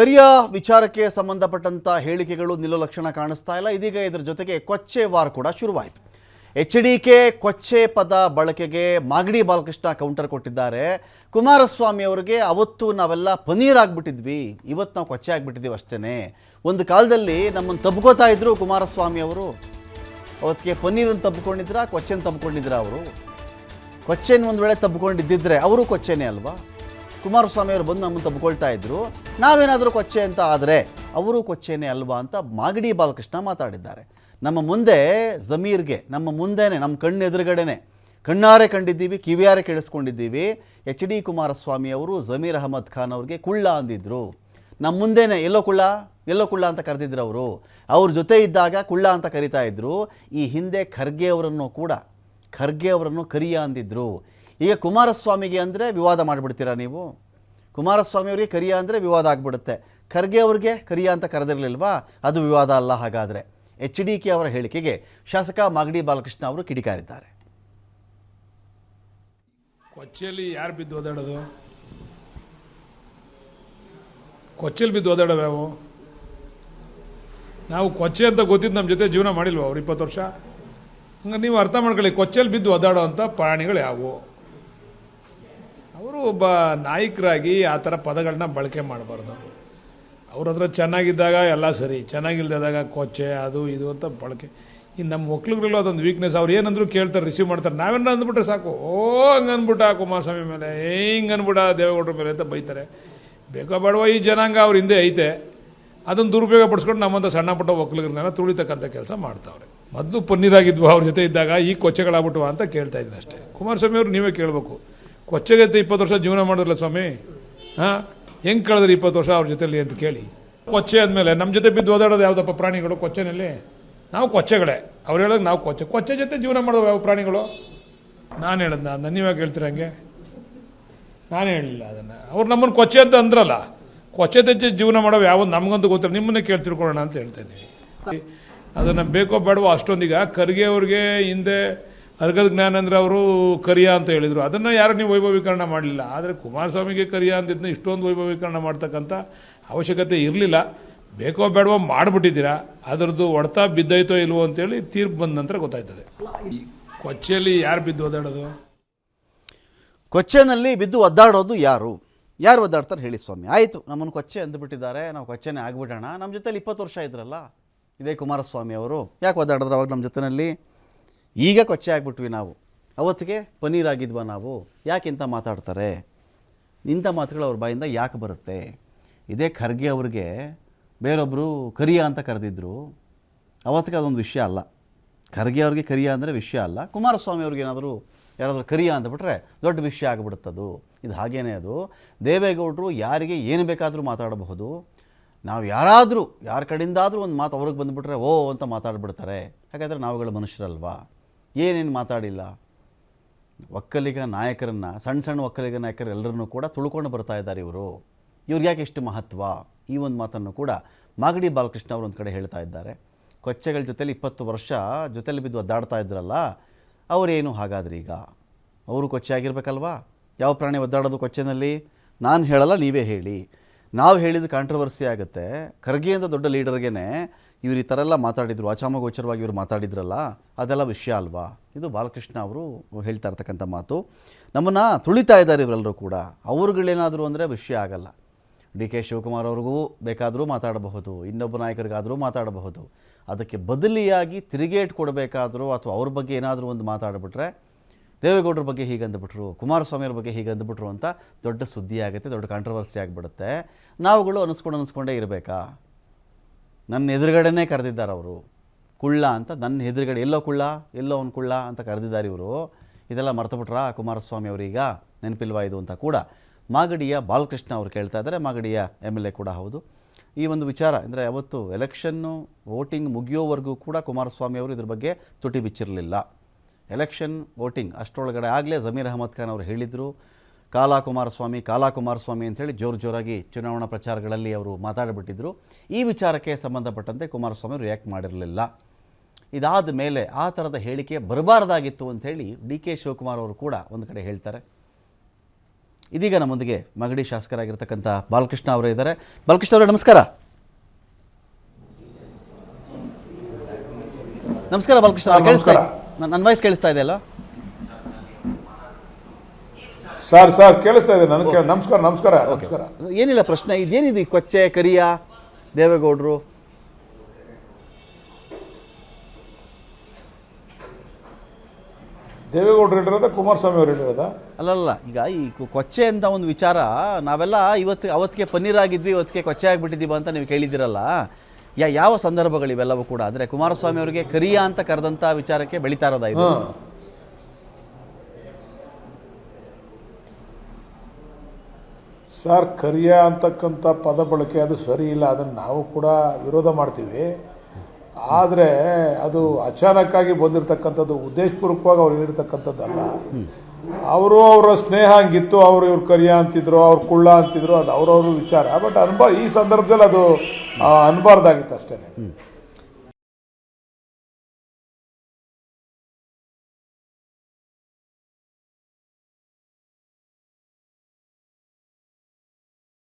ಕರಿಯ ವಿಚಾರಕ್ಕೆ ಸಂಬಂಧಪಟ್ಟಂತ ಹೇಳಿಕೆಗಳು ನಿಲ್ಲೋ ಲಕ್ಷಣ ಕಾಣಿಸ್ತಾ ಇಲ್ಲ. ಇದೀಗ ಇದರ ಜೊತೆಗೆ ಕೊಚ್ಚೆ ವಾರ್ ಕೂಡ ಶುರುವಾಯಿತು. ಎಚ್ಡಿಕೆ ಕೊಚ್ಚೆ ಪದ ಬಳಕೆಗೆ ಮಾಗಡಿ ಬಾಲಕೃಷ್ಣ ಕೌಂಟರ್ ಕೊಟ್ಟಿದ್ದಾರೆ. ಕುಮಾರಸ್ವಾಮಿ ಅವರಿಗೆ ಅವತ್ತು ನಾವೆಲ್ಲ ಪನೀರ್ ಆಗಿಬಿಟ್ಟಿದ್ವಿ, ಇವತ್ತು ನಾವು ಕೊಚ್ಚೆ ಆಗಿಬಿಟ್ಟಿದ್ದೀವಿ ಅಷ್ಟೇ. ಒಂದು ಕಾಲದಲ್ಲಿ ನಮ್ಮನ್ನು ತಬ್ಕೋತಾ ಇದ್ರು ಕುಮಾರಸ್ವಾಮಿ ಅವರು. ಅವತ್ತಿಗೆ ಪನ್ನೀರನ್ನು ತಬ್ಕೊಂಡಿದ್ರ, ಕೊಚ್ಚೆನ ತಬ್ಕೊಂಡಿದ್ರ? ಅವರು ಕೊಚ್ಚೆನ ಒಂದು ವೇಳೆ ತಬ್ಕೊಂಡಿದ್ದಿದ್ರೆ ಅವರು ಕೊಚ್ಚೆನೇ ಅಲ್ವಾ? ಕುಮಾರಸ್ವಾಮಿ ಅವರು ಬಂದು ನಮ್ಮನ್ನು ತಬ್ಕೊಳ್ತಾ ಇದ್ರು, ನಾವೇನಾದರೂ ಕೊಚ್ಚೆ ಅಂತ ಆದರೆ ಅವರು ಕೊಚ್ಚೆನೇ ಅಲ್ವಾ ಅಂತ ಮಾಗಡಿ ಬಾಲಕೃಷ್ಣ ಮಾತಾಡಿದ್ದಾರೆ. ನಮ್ಮ ಮುಂದೆ ಜಮೀರ್ಗೆ, ನಮ್ಮ ಮುಂದೆನೇ, ನಮ್ಮ ಕಣ್ಣು ಎದುರುಗಡೆನೆ ಕಣ್ಣಾರೆ ಕಂಡಿದ್ದೀವಿ, ಕಿವಿಯಾರೆ ಕೇಳಿಸ್ಕೊಂಡಿದ್ದೀವಿ. ಎಚ್ ಡಿ ಕುಮಾರಸ್ವಾಮಿ ಅವರು ಜಮೀರ್ ಅಹಮದ್ ಖಾನ್ ಅವ್ರಿಗೆ ಕುಳ್ಳ ಅಂದಿದ್ರು. ನಮ್ಮ ಮುಂದೆನೇ ಎಲ್ಲೋ ಕುಳ್ಳ ಅಂತ ಕರೆದಿದ್ರು. ಅವ್ರ ಜೊತೆ ಇದ್ದಾಗ ಕುಳ್ಳ ಅಂತ ಕರಿತಾ ಇದ್ರು. ಈ ಹಿಂದೆ ಖರ್ಗೆ ಅವರನ್ನು ಕರಿಯ ಅಂದಿದ್ರು. ಈಗ ಕುಮಾರಸ್ವಾಮಿಗೆ ಅಂದರೆ ವಿವಾದ ಮಾಡಿಬಿಡ್ತೀರಾ ನೀವು? ಕುಮಾರಸ್ವಾಮಿ ಅವರಿಗೆ ಕರಿಯ ಅಂದರೆ ವಿವಾದ ಆಗಿಬಿಡುತ್ತೆ. ಖರ್ಗೆ ಅವ್ರಿಗೆ ಕರಿಯ ಅಂತ ಕರೆದಿರಲಿಲ್ವಾ? ಅದು ವಿವಾದ ಅಲ್ಲ. ಹಾಗಾದರೆ ಎಚ್ ಡಿ ಕೆ ಅವರ ಹೇಳಿಕೆಗೆ ಶಾಸಕ ಮಾಗಡಿ ಬಾಲಕೃಷ್ಣ ಅವರು ಕಿಡಿಕಾರಿದ್ದಾರೆ. ಕೊಚ್ಚೆಯಲ್ಲಿ ಯಾರು ಬಿದ್ದು ಓದಾಡೋದು? ಕೊಚ್ಚೆಯಲ್ಲಿ ಬಿದ್ದು ಓದಾಡೋವು ಯಾವ? ನಾವು ಕೊಚ್ಚೆ ಅಂತ ಗೊತ್ತಿದ್ದು ನಮ್ಮ ಜೊತೆ ಜೀವನ ಮಾಡಿಲ್ವ ಅವ್ರು 20 ವರ್ಷ? ಹಂಗೆ ನೀವು ಅರ್ಥ ಮಾಡ್ಕೊಳ್ಳಿ, ಕೊಚ್ಚೆಯಲ್ಲಿ ಬಿದ್ದು ಓದಾಡೋ ಅಂಥ ಪ್ರಾಣಿಗಳು ಯಾವುವು? ಅವರು ಒಬ್ಬ ನಾಯಕರಾಗಿ ಆ ಥರ ಪದಗಳನ್ನ ಬಳಕೆ ಮಾಡಬಾರ್ದು. ಅವ್ರ ಹತ್ರ ಚೆನ್ನಾಗಿದ್ದಾಗ ಎಲ್ಲ ಸರಿ, ಚೆನ್ನಾಗಿಲ್ದಾಗ ಕೊಚ್ಚೆ ಅದು ಇದು ಅಂತ ಬಳಕೆ. ಇನ್ನು ನಮ್ಮ ಒಕ್ಕಲಿಗರಲ್ಲೂ ಅದೊಂದು ವೀಕ್ನೆಸ್. ಅವ್ರು ಏನಂದ್ರು ಕೇಳ್ತಾರೆ, ರಿಸೀವ್ ಮಾಡ್ತಾರೆ. ನಾವೇನ ಅಂದ್ಬಿಟ್ರೆ ಸಾಕು, ಹಂಗೆ ಅಂದ್ಬಿಟ್ಟ ಕುಮಾರಸ್ವಾಮಿ ಮೇಲೆ, ಹಿಂಗೆ ಅಂದ್ಬಿಟ್ಟ ದೇವೇಗೌಡರ ಮೇಲೆ ಅಂತ ಬೈತಾರೆ. ಬೇಕೋ ಬೇಡವ ಈ ಜನಾಂಗ ಅವ್ರ ಹಿಂದೆ ಐತೆ, ಅದನ್ನು ದುರುಪಯೋಗ ಪಡಿಸ್ಕೊಂಡು ನಮ್ಮಂಥ ಸಣ್ಣ ಪುಟ್ಟ ಒಕ್ಕಲಿಗರನ್ನೆಲ್ಲ ತುಳಿತಕ್ಕಂಥ ಕೆಲಸ ಮಾಡ್ತಾವ್ರೆ. ಮೊದಲು ಪನ್ನೀರಾಗಿದ್ವು ಅವ್ರ ಜೊತೆ ಇದ್ದಾಗ, ಈ ಕೊಚ್ಚೆಗಳಾಗ್ಬಿಟ್ವ ಅಂತ ಕೇಳ್ತಾ ಇದ್ದೀನಿ ಅಷ್ಟೇ. ಕುಮಾರಸ್ವಾಮಿ ಅವರು ನೀವೇ ಕೇಳಬೇಕು, ಕೊಚ್ಚೆಗೆ 20 ವರ್ಷ ಜೀವನ ಮಾಡಿದ್ರಲ್ಲ ಸ್ವಾಮಿ, ಹೆಂಗೆ ಕಳೆದ್ರಿ 20 ವರ್ಷ ಅವ್ರ ಜೊತೆಲಿ ಅಂತ ಕೇಳಿ. ಕೊಚ್ಚೆ ಆದಮೇಲೆ ನಮ್ಮ ಜೊತೆ ಬಿದ್ದು ಓದಾಡೋದು ಯಾವುದಪ್ಪ ಪ್ರಾಣಿಗಳು? ಕೊಚ್ಚೆನಲ್ಲಿ ನಾವು ಕೊಚ್ಚೆಗಳೇ. ಅವ್ರು ಹೇಳೋದು ನಾವು ಕೊಚ್ಚೆ ಜೊತೆ ಜೀವನ ಮಾಡೋದು ಯಾವ ಪ್ರಾಣಿಗಳು? ನಾನು ಹೇಳೋದು, ನೀವ್ಯಾಕೆ ಹೇಳ್ತೀರ ಹಂಗೆ? ನಾನೇ ಹೇಳಿಲ್ಲ ಅದನ್ನು. ಅವ್ರು ನಮ್ಮನ್ನು ಕೊಚ್ಚೆ ಅಂತ ಅಂದ್ರಲ್ಲ, ಕೊಚ್ಚೆ ತೆಚ್ಚೆ ಜೀವನ ಮಾಡೋ ಯಾವ ನಮಗಂತೂ ಗೊತ್ತಿಲ್ಲ, ನಿಮ್ಮನ್ನೇ ಕೇಳಿ ತಿಳ್ಕೊಳ್ಳೋಣ ಅಂತ ಹೇಳ್ತಾ ಇದ್ದೀವಿ. ಅದನ್ನು ಬೇಕೋ ಬೇಡವೋ ಅಷ್ಟೊಂದೀಗ ಖರ್ಗೆ ಅವ್ರಿಗೆ ಹಿಂದೆ ಅರ್ಗದ ಜ್ಞಾನೇಂದ್ರ ಅವರು ಕರಿಯ ಅಂತ ಹೇಳಿದರು. ಅದನ್ನು ಯಾರು ನೀವು ವೈಭವೀಕರಣ ಮಾಡಲಿಲ್ಲ. ಆದರೆ ಕುಮಾರಸ್ವಾಮಿಗೆ ಕರಿಯ ಅಂತಿದ್ದನ್ನ ಇಷ್ಟೊಂದು ವೈಭವೀಕರಣ ಮಾಡ್ತಕ್ಕಂಥ ಅವಶ್ಯಕತೆ ಇರಲಿಲ್ಲ. ಬೇಕೋ ಬೇಡವೋ ಮಾಡಿಬಿಟ್ಟಿದ್ದೀರಾ. ಅದರದ್ದು ಹೊಡೆತ ಬಿದ್ದೈತೋ ಇಲ್ವೋ ಅಂತೇಳಿ ತೀರ್ಪು ಬಂದ ನಂತರ ಗೊತ್ತಾಯ್ತದೆ. ಈ ಕೊಚ್ಚೆಯಲ್ಲಿ ಯಾರು ಬಿದ್ದು ಒದ್ದಾಡೋದು? ಕೊಚ್ಚೆನಲ್ಲಿ ಬಿದ್ದು ಒದ್ದಾಡೋದು ಯಾರು ಒದ್ದಾಡ್ತಾರೆ ಹೇಳಿ ಸ್ವಾಮಿ? ಆಯಿತು, ನಮ್ಮನ್ನು ಕೊಚ್ಚೆ ಅಂದುಬಿಟ್ಟಿದ್ದಾರೆ, ನಾವು ಕೊಚ್ಚೆನೇ ಆಗಿಬಿಡೋಣ. ನಮ್ಮ ಜೊತೆಲಿ 20 ವರ್ಷ ಇದ್ರಲ್ಲ ಇದೇ ಕುಮಾರಸ್ವಾಮಿ ಅವರು, ಯಾಕೆ ಒದ್ದಾಡಿದ್ರು ಅವಾಗ ನಮ್ಮ ಜೊತೆಯಲ್ಲಿ? ಈಗ ಕೊಚ್ಚೆ ಆಗಿಬಿಟ್ವಿ ನಾವು, ಅವತ್ತಿಗೆ ಪನ್ನೀರ್ ಆಗಿದ್ವಾ ನಾವು? ಯಾಕೆ ಇಂಥ ಮಾತಾಡ್ತಾರೆ? ಇಂಥ ಮಾತುಗಳು ಅವ್ರ ಬಾಯಿಂದ ಯಾಕೆ ಬರುತ್ತೆ? ಇದೇ ಖರ್ಗೆ ಅವ್ರಿಗೆ ಬೇರೊಬ್ಬರು ಕರಿಯ ಅಂತ ಕರೆದಿದ್ರು, ಅವತ್ತಿಗೆ ಅದೊಂದು ವಿಷಯ ಅಲ್ಲ. ಖರ್ಗೆ ಅವ್ರಿಗೆ ಕರಿಯ ಅಂದರೆ ವಿಷಯ ಅಲ್ಲ. ಕುಮಾರಸ್ವಾಮಿ ಅವ್ರಿಗೆ ಯಾರಾದರೂ ಕರಿಯ ಅಂದ್ಬಿಟ್ರೆ ದೊಡ್ಡ ವಿಷಯ ಆಗಿಬಿಡುತ್ತದು. ಇದು ಹಾಗೇನೇ. ಅದು ದೇವೇಗೌಡರು ಯಾರಿಗೆ ಏನು ಬೇಕಾದರೂ ಮಾತಾಡಬಹುದು. ನಾವು ಯಾರ ಕಡೆಯಿಂದಾದರೂ ಒಂದು ಮಾತು ಅವ್ರಿಗೆ ಬಂದುಬಿಟ್ರೆ ಓ ಅಂತ ಮಾತಾಡ್ಬಿಡ್ತಾರೆ. ಹಾಗಾದರೆ ನಾವುಗಳು ಮನುಷ್ಯರಲ್ವಾ? ಏನೇನು ಮಾತಾಡಿಲ್ಲ. ಒಕ್ಕಲಿಗ ನಾಯಕರನ್ನು, ಸಣ್ಣ ಒಕ್ಕಲಿಗ ನಾಯಕರು ಎಲ್ಲರನ್ನೂ ಕೂಡ ತುಳ್ಕೊಂಡು ಬರ್ತಾ ಇದ್ದಾರೆ ಇವ್ರಿಗೆ ಯಾಕೆ ಇಷ್ಟು ಮಹತ್ವ? ಈ ಒಂದು ಮಾತನ್ನು ಕೂಡ ಮಾಗಡಿ ಬಾಲಕೃಷ್ಣ ಅವರು ಒಂದು ಕಡೆ ಹೇಳ್ತಾ ಇದ್ದಾರೆ. ಕೊಚ್ಚೆಗಳ ಜೊತೆಲಿ 20 ವರ್ಷ ಜೊತೆಲಿ ಬಿದ್ದು ಒದ್ದಾಡ್ತಾ ಇದ್ರಲ್ಲ, ಅವರೇನು ಹಾಗಾದ್ರೆ ಈಗ ಅವರು ಕೊಚ್ಚೆ ಆಗಿರ್ಬೇಕಲ್ವಾ? ಯಾವ ಪ್ರಾಣಿ ಒದ್ದಾಡೋದು ಕೊಚ್ಚೆನಲ್ಲಿ? ನಾನು ಹೇಳಲ್ಲ, ನೀವೇ ಹೇಳಿ. ನಾವು ಹೇಳಿದ ಕಾಂಟ್ರವರ್ಸಿ ಆಗುತ್ತೆ. ಖರ್ಗೆಯಿಂದ ದೊಡ್ಡ ಲೀಡರ್ಗೇ ಇವ್ರು ಈ ಥರ ಎಲ್ಲ ಮಾತಾಡಿದ್ರು, ಅಚಾಮಗೋಚರವಾಗಿ ಇವರು ಮಾತಾಡಿದ್ರಲ್ಲ, ಅದೆಲ್ಲ ವಿಷಯ ಅಲ್ವಾ? ಇದು ಬಾಲಕೃಷ್ಣ ಅವರು ಹೇಳ್ತಾ ಇರ್ತಕ್ಕಂಥ ಮಾತು. ನಮ್ಮನ್ನು ತುಳಿತಾ ಇದ್ದಾರೆ ಇವರೆಲ್ಲರೂ ಕೂಡ. ಅವ್ರುಗಳೇನಾದರೂ ಅಂದರೆ ವಿಷಯ ಆಗಲ್ಲ. ಡಿ ಕೆ ಶಿವಕುಮಾರ್ ಅವ್ರಿಗೂ ಬೇಕಾದರೂ ಮಾತಾಡಬಹುದು, ಇನ್ನೊಬ್ಬ ನಾಯಕರಿಗಾದರೂ ಮಾತಾಡಬಹುದು. ಅದಕ್ಕೆ ಬದಲಿಯಾಗಿ ತಿರುಗೇಟ್ ಕೊಡಬೇಕಾದರೂ ಅಥವಾ ಅವ್ರ ಬಗ್ಗೆ ಏನಾದರೂ ಒಂದು ಮಾತಾಡಿಬಿಟ್ರೆ, ದೇವೇಗೌಡರ ಬಗ್ಗೆ ಹೀಗೆ ಅಂದುಬಿಟ್ರು, ಕುಮಾರಸ್ವಾಮಿಯವ್ರ ಬಗ್ಗೆ ಹೀಗೆ ಅಂದುಬಿಟ್ರು ಅಂತ ದೊಡ್ಡ ಸುದ್ದಿ ಆಗುತ್ತೆ, ದೊಡ್ಡ ಕಾಂಟ್ರವರ್ಸಿ ಆಗಿಬಿಡುತ್ತೆ. ನಾವುಗಳು ಅನಿಸ್ಕೊಂಡೇ ಇರಬೇಕಾ? ನನ್ನ ಎದುರುಗಡೆನೇ ಕರೆದಿದ್ದಾರೆ ಅವರು ಕುಳ್ಳ ಅಂತ. ನನ್ನ ಎದುರುಗಡೆ ಎಲ್ಲೋ ಅವ್ನು ಕುಳ್ಳ ಅಂತ ಕರೆದಿದ್ದಾರೆ ಇವರು. ಇದೆಲ್ಲ ಮರ್ತುಬಿಟ್ರಾ ಕುಮಾರಸ್ವಾಮಿ ಅವರೀಗ? ನೆನಪಿಲ್ವಾ ಇದು ಅಂತ ಕೂಡ ಮಾಗಡಿಯ ಬಾಲಕೃಷ್ಣ ಅವರು ಕೇಳ್ತಾ ಇದ್ದಾರೆ. ಮಾಗಡಿಯ MLA ಕೂಡ ಹೌದು. ಈ ಒಂದು ವಿಚಾರ ಅಂದರೆ ಅವತ್ತು ಎಲೆಕ್ಷನ್ನು ವೋಟಿಂಗ್ ಮುಗಿಯೋವರೆಗೂ ಕೂಡ ಕುಮಾರಸ್ವಾಮಿ ಅವರು ಇದ್ರ ಬಗ್ಗೆ ತುಟಿ ಬಿಚ್ಚಿರಲಿಲ್ಲ. ಎಲೆಕ್ಷನ್ ವೋಟಿಂಗ್ ಅಷ್ಟರೊಳಗಡೆ ಆಗಲೇ ಜಮೀರ್ ಅಹಮದ್ ಖಾನ್ ಅವರು ಹೇಳಿದರು, ಕಾಲಾ ಕುಮಾರಸ್ವಾಮಿ ಅಂಥೇಳಿ ಜೋರಾಗಿ ಚುನಾವಣಾ ಪ್ರಚಾರಗಳಲ್ಲಿ ಅವರು ಮಾತಾಡಿಬಿಟ್ಟಿದ್ರು. ಈ ವಿಚಾರಕ್ಕೆ ಸಂಬಂಧಪಟ್ಟಂತೆ ಕುಮಾರಸ್ವಾಮಿ ರಿಯಾಕ್ಟ್ ಮಾಡಿರಲಿಲ್ಲ. ಇದಾದ ಮೇಲೆ ಆ ಥರದ ಹೇಳಿಕೆ ಬರಬಾರ್ದಾಗಿತ್ತು ಅಂಥೇಳಿ ಡಿ ಕೆ ಶಿವಕುಮಾರ್ ಅವರು ಕೂಡ ಒಂದು ಕಡೆ ಹೇಳ್ತಾರೆ. ಇದೀಗ ನಮ್ಮೊಂದಿಗೆ ಮಾಗಡಿ ಶಾಸಕರಾಗಿರ್ತಕ್ಕಂಥ ಬಾಲಕೃಷ್ಣ ಅವರೇ ಇದ್ದಾರೆ. ಬಾಲಕೃಷ್ಣ ಅವರೇ ನಮಸ್ಕಾರ. ನಮಸ್ಕಾರ ಬಾಲಕೃಷ್ಣ ಅವರೇ, ಕೇಳಿಸ್ತಾ ನನ್ನ ವಾಯ್ಸ್ ಕೇಳಿಸ್ತಾ ಇದೆ ಅಲ್ಲ ಸರ್? ಕೇಳಿಸ್ತಾ ಇದೆ ನನಗೆ. ನಮಸ್ಕಾರ ನಮಸ್ಕಾರ ನಮಸ್ಕಾರ. ಏನಿಲ್ಲ, ಪ್ರಶ್ನೆ ಇದೇನಿದೆ, ಕೊಚ್ಚೆ ಕರಿಯ ದೇವೇಗೌಡರು ದೇವೇಗೌಡರು ಹೇಳಿರೋದ ಕುಮಾರಸ್ವಾಮಿ ಅವರು ಹೇಳಿರೋದ? ಅಲ್ಲಲ್ಲ, ಈಗ ಈ ಕೊಚ್ಚೆ ಅಂತ ಒಂದು ವಿಚಾರ ನಾವೆಲ್ಲ ಅವತ್ತಿಗೆ ಪನ್ನೀರ್ ಆಗಿದ್ವಿ, ಇವತ್ತಿಗೆ ಕೊಚ್ಚೆ ಆಗಿಬಿಟ್ಟಿದ್ದೀವಿ ಅಂತ ನೀವು ಕೇಳಿದ್ದೀರಲ್ಲ, ಯಾವ ಸಂದರ್ಭಗಳು ಇವೆಲ್ಲವೂ ಕೂಡ? ಅಂದರೆ ಕುಮಾರಸ್ವಾಮಿ ಅವರಿಗೆ ಕರಿಯ ಅಂತ ಕರೆದಂಥ ವಿಚಾರಕ್ಕೆ ಬೆಳೀತಾ ಇರೋದ ಇದು? ಸರ್, ಕರಿಯ ಅಂತಕ್ಕಂಥ ಪದ ಬಳಕೆ ಅದು ಸರಿ ಇಲ್ಲ, ಅದನ್ನು ನಾವು ಕೂಡ ವಿರೋಧ ಮಾಡ್ತೀವಿ. ಆದರೆ ಅದು ಅಚಾನಕ್ಕಾಗಿ ಬಂದಿರತಕ್ಕಂಥದ್ದು, ಉದ್ದೇಶಪೂರ್ವಕವಾಗಿ ಅವ್ರು ಹೇಳಿರ್ತಕ್ಕಂಥದ್ದಲ್ಲ. ಅವರ ಸ್ನೇಹ ಹಂಗಿತ್ತು, ಇವ್ರು ಕರಿಯ ಅಂತಿದ್ರು, ಅವ್ರು ಕುಳ್ಳ ಅಂತಿದ್ರು, ಅದು ಅವ್ರವ್ರ ವಿಚಾರ. ಬಟ್ ಈ ಸಂದರ್ಭದಲ್ಲಿ ಅದು ಅನ್ಬಾರ್ದಾಗಿತ್ತು ಅಷ್ಟೇ.